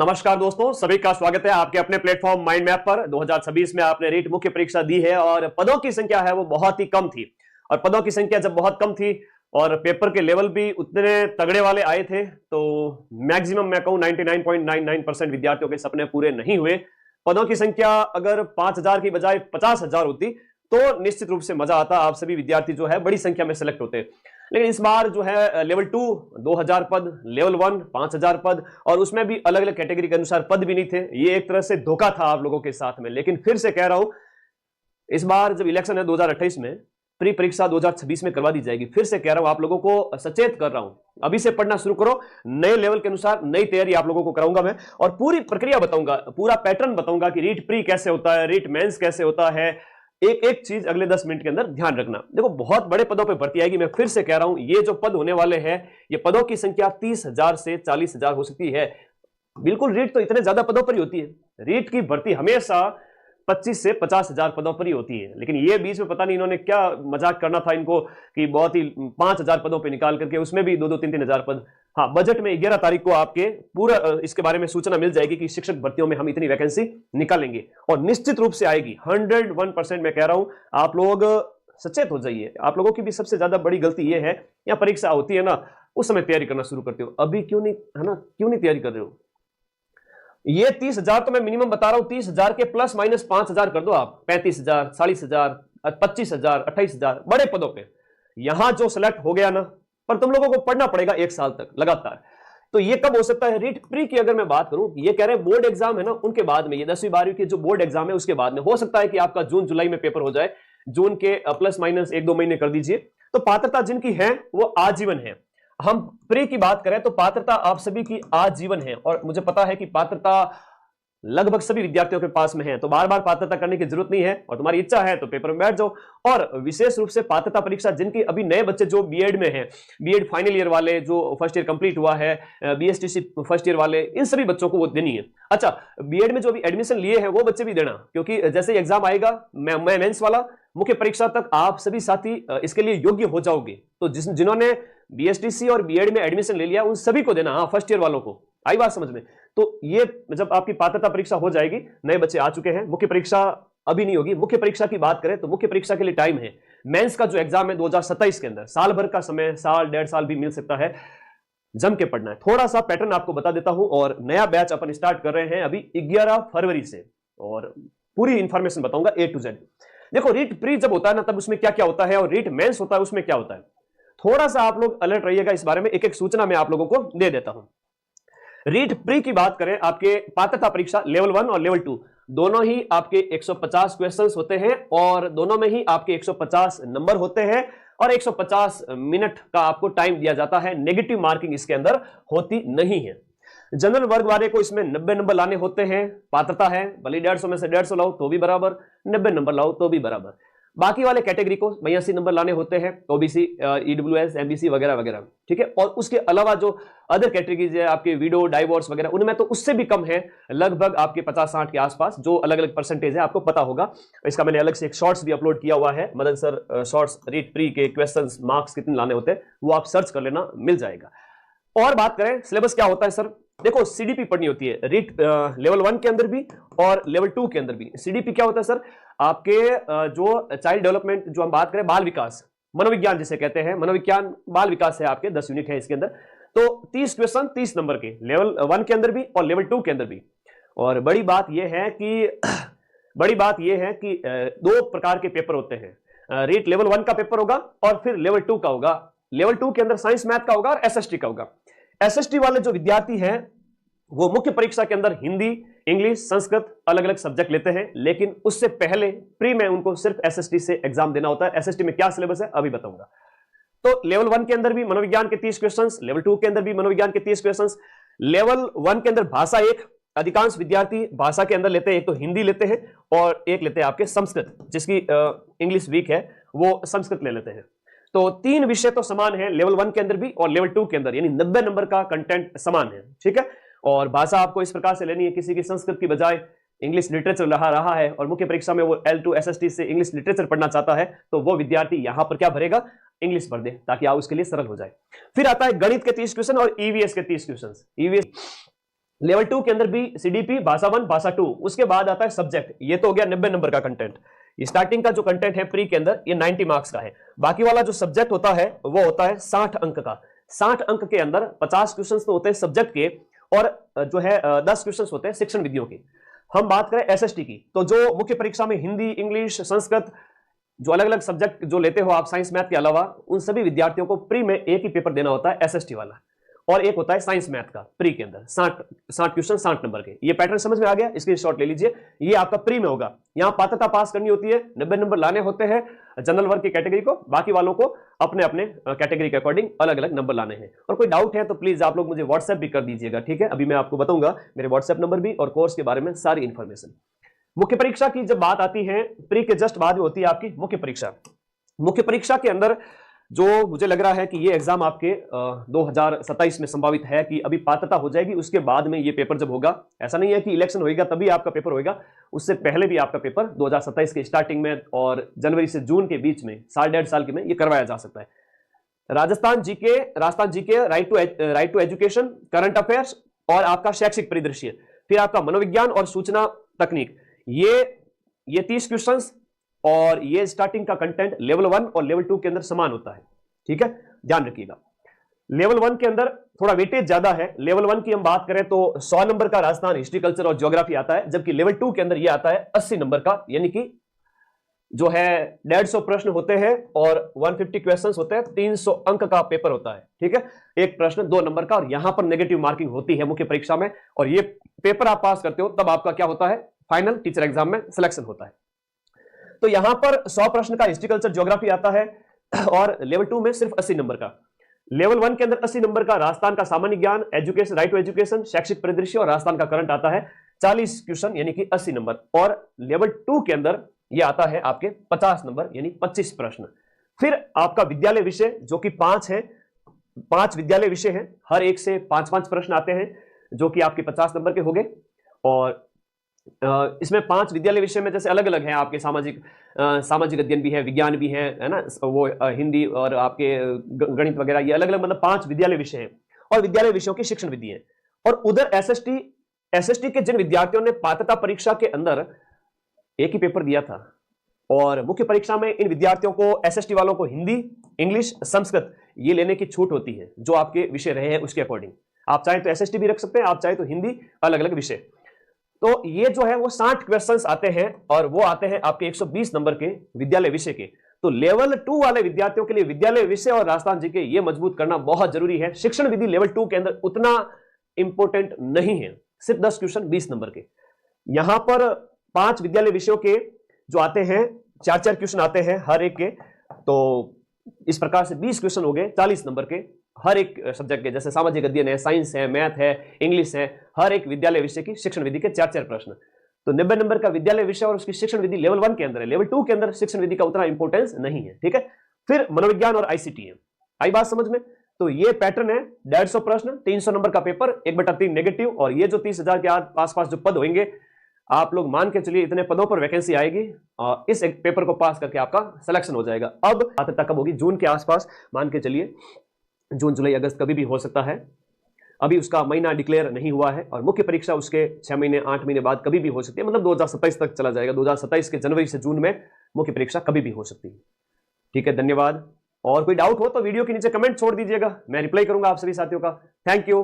नमस्कार दोस्तों, सभी का स्वागत है आपके अपने प्लेटफॉर्म माइंड मैप पर। 2026 में आपने रीट मुख्य परीक्षा दी है और पदों की संख्या है वो बहुत ही कम थी। और पदों की संख्या जब बहुत कम थी और पेपर के लेवल भी उतने तगड़े वाले आए थे तो मैक्सिमम मैं कहूं 99.99% विद्यार्थियों के सपने पूरे नहीं हुए। पदों की संख्या अगर 5,000 की बजाय 50,000 होती तो निश्चित रूप से मजा आता, आप सभी विद्यार्थी जो है बड़ी संख्या में सिलेक्ट होते। लेकिन इस बार जो है लेवल 2 2,000 पद, लेवल 1 5,000 पद, और उसमें भी अलग अलग कैटेगरी के अनुसार पद भी नहीं थे। ये एक तरह से धोखा था आप लोगों के साथ में। लेकिन फिर से कह रहा हूं, इस बार जब इलेक्शन है 2028 में, प्री परीक्षा 2026 में करवा दी जाएगी। फिर से कह रहा हूं, आप लोगों को सचेत कर रहा हूं, अभी से पढ़ना शुरू करो। नए लेवल के अनुसार नई तैयारी आप लोगों को कराऊंगा मैं, और पूरी प्रक्रिया बताऊंगा, पूरा पैटर्न बताऊंगा कि रीट प्री कैसे होता है, रीट मेंस कैसे होता है। एक एक चीज अगले 10 मिनट के अंदर ध्यान रखना। देखो, बहुत बड़े पदों पे भर्ती आएगी। मैं फिर से कह रहा हूं, ये जो पद होने वाले हैं, ये पदों की संख्या 30,000 से 40,000 हो सकती है। बिल्कुल, रीट तो इतने ज्यादा पदों पर ही होती है। रीट की भर्ती हमेशा 25 से 50,000 पदों पर ही होती है। लेकिन ये बीच में पता नहीं इन्होंने क्या मजाक करना था इनको कि बहुत ही 5,000 पदों पे निकाल करके, उसमें भी 2-2 3-3 हजार पद। हाँ, बजट में 11 तारीख को आपके पूरा इसके बारे में सूचना मिल जाएगी कि शिक्षक भर्तियों में हम इतनी वैकेंसी निकालेंगे, और निश्चित रूप से आएगी। 101% मैं कह रहा हूं, आप लोग सचेत हो जाइए। आप लोगों की भी सबसे ज्यादा बड़ी गलती ये है, या परीक्षा होती है ना उस समय तैयारी करना शुरू करते हो, अभी क्यों नहीं, है ना, क्यों नहीं तैयारी कर रहे हो। ये 30,000 तो मैं मिनिमम बता रहा हूं, 30,000 के प्लस माइनस 5,000 कर दो आप। 35,000, 40,000, 25,000, 28,000 बड़े पदों पे यहां जो सिलेक्ट हो गया ना, पर तुम लोगों को पढ़ना पड़ेगा 1 साल तक लगातार। तो ये कब हो सकता है? रीट प्री की अगर मैं बात करूं, ये कह रहे हैं बोर्ड एग्जाम है ना, उनके बाद में, ये 10वीं 12वीं के जो बोर्ड एग्जाम है उसके बाद में हो सकता है कि आपका जून जुलाई में पेपर हो जाए। जून के प्लस माइनस 1-2 महीने कर दीजिए। तो पात्रता जिनकी है वो आजीवन है। हम प्री की बात करें तो पात्रता आप सभी की आजीवन है, और मुझे पता है कि पात्रता लगभग सभी विद्यार्थियों के पास में है, तो बार बार पात्रता करने की जरूरत नहीं है, और तुम्हारी इच्छा है तो पेपर में बैठ जाओ। और विशेष रूप से पात्रता परीक्षा जिनकी अभी नए बच्चे जो बीएड में हैं, बीएड फाइनल ईयर वाले, जो फर्स्ट ईयर कंप्लीट हुआ है, बीएसटीसी फर्स्ट ईयर वाले, इन सभी बच्चों को वो देनी है। अच्छा, बीएड में जो अभी एडमिशन लिए हैं वो बच्चे भी देना, क्योंकि जैसे एग्जाम आएगा मेंस वाला, मुख्य परीक्षा तक आप सभी साथी इसके लिए योग्य हो जाओगे। तो जिन्होंने बीएसटीसी और बीएड में एडमिशन ले लिया उन सभी को देना। हाँ, फर्स्ट ईयर वालों को। आई बात समझ में? तो ये जब आपकी पात्रता परीक्षा हो जाएगी, नए बच्चे आ चुके हैं, मुख्य परीक्षा अभी नहीं होगी। मुख्य परीक्षा की बात करें तो मुख्य परीक्षा के लिए टाइम है। मेंस का जो एग्जाम है 2027 के अंदर, साल भर का समय, साल 1.5 साल भी मिल सकता है। जम के पढ़ना है। थोड़ा सा पैटर्न आपको बता देता हूं, और नया बैच अपन स्टार्ट कर रहे हैं अभी 11 फरवरी से, और पूरी इंफॉर्मेशन बताऊंगा A to Z। देखो, रीट प्री जब होता है ना, तब उसमें क्या क्या होता है, और रीट मेंस होता है उसमें क्या होता है। थोड़ा सा आप लोग अलर्ट रहिएगा इस बारे में। एक एक सूचना मैं आप लोगों को दे देता हूं। रीट प्री की बात करें, आपके पात्रता परीक्षा लेवल 1 और लेवल 2 दोनों ही आपके 150 क्वेश्चंस होते हैं, और दोनों में ही आपके 150 नंबर होते हैं, और 150 मिनट का आपको टाइम दिया जाता है। नेगेटिव मार्किंग इसके अंदर होती नहीं है। जनरल वर्ग वाले को इसमें 90 नंबर लाने होते हैं। पात्रता है, भले 150 में से 150 लाओ तो भी बराबर, 90 नंबर लाओ तो भी बराबर। बाकी वाले कैटेगरी को 82 नंबर लाने होते हैं, ओबीसी, ईडब्ल्यूएस, एमबीसी वगैरह वगैरह, ठीक है। और उसके अलावा जो अदर कैटेगरीज है आपके, विडो, डाइवोर्स वगैरह, उनमें तो उससे भी कम है, लगभग आपके 50-60 के आसपास, जो अलग अलग परसेंटेज है आपको पता होगा। इसका मैंने अलग से एक शॉर्ट्स भी अपलोड किया हुआ है, Madan sir shorts REET pre के क्वेश्चंस, मार्क्स कितने लाने होते हैं, वो आप सर्च कर लेना, मिल जाएगा। और बात करें सिलेबस क्या होता है सर, देखो सीडीपी पढ़नी होती है रीट लेवल 1 के अंदर भी और लेवल 2 के अंदर भी। सीडीपी क्या होता है सर, आपके जो चाइल्ड डेवलपमेंट, जो हम बात करें बाल विकास, मनोविज्ञान जिसे कहते हैं, मनोविज्ञान बाल विकास है आपके, 10 यूनिट है इसके अंदर। तो 30 क्वेश्चन 30 नंबर के, लेवल 1 के अंदर भी और लेवल 2 के अंदर भी। और बड़ी बात यह है कि 2 प्रकार के पेपर होते हैं। रीट लेवल 1 का पेपर होगा और फिर लेवल 2 का होगा। लेवल 2 के अंदर साइंस मैथ का होगा और एसएसटी का होगा। एसएसटी वाले जो विद्यार्थी हैं वो मुख्य परीक्षा के अंदर हिंदी, इंग्लिश, संस्कृत अलग अलग सब्जेक्ट लेते हैं, लेकिन उससे पहले प्री में उनको सिर्फ एसएसटी से एग्जाम देना होता है। एसएसटी में क्या सिलेबस है अभी बताऊंगा। तो लेवल 1 के अंदर भी मनोविज्ञान के 30 क्वेश्चंस, लेवल 2 के अंदर भी मनोविज्ञान के 30 क्वेश्चंस। लेवल 1 के अंदर भाषा एक, अधिकांश विद्यार्थी भाषा के अंदर लेते हैं, एक तो हिंदी लेते हैं और एक लेते हैं आपके संस्कृत, जिसकी इंग्लिश वीक है वो संस्कृत ले लेते हैं। तो 3 विषय तो समान है लेवल 1 के अंदर भी और लेवल 2 के अंदर, यानी 90 नंबर का कंटेंट समान है, ठीक है। और भाषा आपको इस प्रकार से लेनी है, किसी की संस्कृत की बजाय इंग्लिश लिटरेचर रहा है और मुख्य परीक्षा में वो L2 SST से इंग्लिश लिटरेचर पढ़ना चाहता है, तो वो विद्यार्थी यहां पर क्या भरेगा, इंग्लिश भर दे, ताकि आप उसके लिए सरल हो जाए। फिर आता है गणित के 30 क्वेश्चन और ईवीएस के 30 क्वेश्चन। ईवीएस लेवल 2 के अंदर भी सीडीपी, भाषा 1, भाषा 2, उसके बाद आता है सब्जेक्ट। ये तो हो गया 90 नंबर का कंटेंट। स्टार्टिंग का जो कंटेंट है प्री के अंदर ये 90 मार्क्स का है। बाकी वाला जो सब्जेक्ट होता है वो होता है 60 अंक का। 60 अंक के अंदर 50 क्वेश्चन तो होते हैं सब्जेक्ट के और जो है 10 क्वेश्चन होते हैं शिक्षण विधियों के। हम बात करें एसएसटी की, तो जो मुख्य परीक्षा में हिंदी, इंग्लिश, संस्कृत, जो अलग अलग सब्जेक्ट जो लेते हो आप साइंस मैथ के अलावा, उन सभी विद्यार्थियों को प्री में एक ही पेपर देना होता है एसएसटी वाला, और एक होता है साइंस मैथ का प्री के अंदर 60 क्वेश्चन 60 नंबर के। ये पैटर्न समझ में आ गया, इसके शॉट ले लीजिए। ये आपका प्री में होगा। यहां पात्रता पास करनी होती है, 90 नंबर लाने होते हैं जनरल वर्ग की कैटेगरी को, बाकी वालों को अपने अपने कैटेगरी के अकॉर्डिंग अलग अलग नंबर लाने हैं। और कोई डाउट है तो प्लीज आप लोग मुझे व्हाट्सएप भी कर दीजिएगा, ठीक है। अभी मैं आपको बताऊंगा मेरे व्हाट्सएप नंबर भी और कोर्स के बारे में सारी इंफॉर्मेशन। मुख्य परीक्षा की जब बात आती है, प्री के जस्ट बाद में होती है आपकी मुख्य परीक्षा। मुख्य परीक्षा के अंदर जो मुझे लग रहा है कि ये एग्जाम आपके 2027 में संभावित है कि अभी पात्रता हो जाएगी, उसके बाद में ये पेपर जब होगा, ऐसा नहीं है कि इलेक्शन होएगा तभी आपका पेपर होएगा, उससे पहले भी आपका पेपर 2027 के स्टार्टिंग में और जनवरी से जून के बीच में, साल 1.5 साल के में ये करवाया जा सकता है। Rajasthan GK, right to education, current affairs और आपका शैक्षिक परिदृश्य, फिर आपका मनोविज्ञान और सूचना तकनीक, ये 30 क्वेश्चन और ये स्टार्टिंग का कंटेंट लेवल 1 और लेवल 2 के अंदर समान होता है, ठीक है, ध्यान रखिएगा। लेवल 1 के अंदर थोड़ा वेटेज ज्यादा है। लेवल 1 की हम बात करें तो 100 नंबर का राजस्थान, हिस्ट्री, कल्चर और ज्योग्राफी आता है, जबकि लेवल 2 के अंदर ये आता है 80 नंबर का, यानी कि जो है 150 प्रश्न होते हैं और 150 क्वेश्चंस होते हैं, 300 अंक का पेपर होता है, ठीक है। एक प्रश्न 2 नंबर का, और यहां पर नेगेटिव मार्किंग होती है मुख्य परीक्षा में, और ये पेपर आप पास करते हो तब आपका क्या होता है, फाइनल टीचर एग्जाम में सिलेक्शन होता है। तो यहां पर 100 प्रश्न का हिस्ट्री, कल्चर, ज्योग्राफी आता है और लेवल 2 में सिर्फ 80 नंबर का। लेवल 1 के अंदर 80 नंबर का राजस्थान का सामान्य ज्ञान, एजुकेशन, राइट टू एजुकेशन, शैक्षिक परिदृश्य और राजस्थान का करंट आता है 40 क्वेश्चन यानी कि 80 नंबर। और लेवल 2 के अंदर यह आता है आपके 50 नंबर यानी 25 प्रश्न। फिर आपका विद्यालय विषय जो कि 5 है, 5 विद्यालय विषय हैं, हर एक से 5-5 प्रश्न आते हैं जो कि आपके 50 नंबर के हो गए। और इसमें 5 विद्यालय विषय में जैसे अलग अलग हैं आपके, सामाजिक अध्ययन भी है, विज्ञान भी है ना, वो हिंदी और आपके गणित वगैरह, ये अलग अलग मतलब 5 विद्यालय विषय हैं और विद्यालय विषयों की शिक्षण विधि है। और उधर एसएसटी के जिन विद्यार्थियों ने पात्रता परीक्षा के अंदर एक ही पेपर दिया था, और मुख्य परीक्षा में इन विद्यार्थियों को, एसएसटी वालों को हिंदी, इंग्लिश, संस्कृत ये लेने की छूट होती है जो आपके विषय रहे हैं उसके अकॉर्डिंग। आप चाहे तो एसएसटी भी रख सकते हैं, आप चाहे तो हिंदी, अलग अलग विषय। तो ये जो है वो 60 क्वेश्चंस आते हैं और वो आते हैं आपके 120 नंबर के विद्यालय विषय के। तो लेवल 2 वाले विद्यार्थियों के लिए विद्यालय विषय और राजस्थान जी के ये मजबूत करना बहुत जरूरी है। शिक्षण विधि लेवल 2 के अंदर उतना इंपॉर्टेंट नहीं है, सिर्फ 10 क्वेश्चन 20 नंबर के। यहां पर 5 विद्यालय विषयों के जो आते हैं 4-4 क्वेश्चन आते हैं हर एक के, तो इस प्रकार से 20 क्वेश्चन हो गए 40 नंबर के हर एक सब्जेक्ट के, जैसे सामाजिक अध्ययन है, साइंस है, मैथ है, इंग्लिश है, हर एक विद्यालय विषय की शिक्षण विधि के 4-4 प्रश्न। तो 90 नंबर का विद्यालय विषय और उसकी शिक्षण विधि लेवल 1 के अंदर है, लेवल 2 के अंदर शिक्षण विधि का उतना इंपॉर्टेंस नहीं है, ठीक है। फिर मनोविज्ञान और आईसीटी है, आई बात समझ में। तो ये पैटर्न है, 150 प्रश्न, 300 नंबर का पेपर, 1/3 नेगेटिव, और ये जो 30,000 के आसपास जो पद होंगे, आप लोग मान के चलिए इतने पदों पर वैकेंसी आएगी और इस एक पेपर को पास करके आपका सिलेक्शन हो जाएगा। अब पात्रता कब होगी, जून के आसपास, मान के चलिए जून, जुलाई, अगस्त कभी भी हो सकता है, अभी उसका महीना डिक्लेयर नहीं हुआ है। और मुख्य परीक्षा उसके 6 महीने 8 महीने बाद कभी भी हो सकती है, मतलब 2027 तक चला जाएगा। 2027 के जनवरी से जून में मुख्य परीक्षा कभी भी हो सकती है, ठीक है। धन्यवाद। और कोई डाउट हो तो वीडियो के नीचे कमेंट छोड़ दीजिएगा, मैं रिप्लाई करूंगा आप सभी साथियों का। Thank you.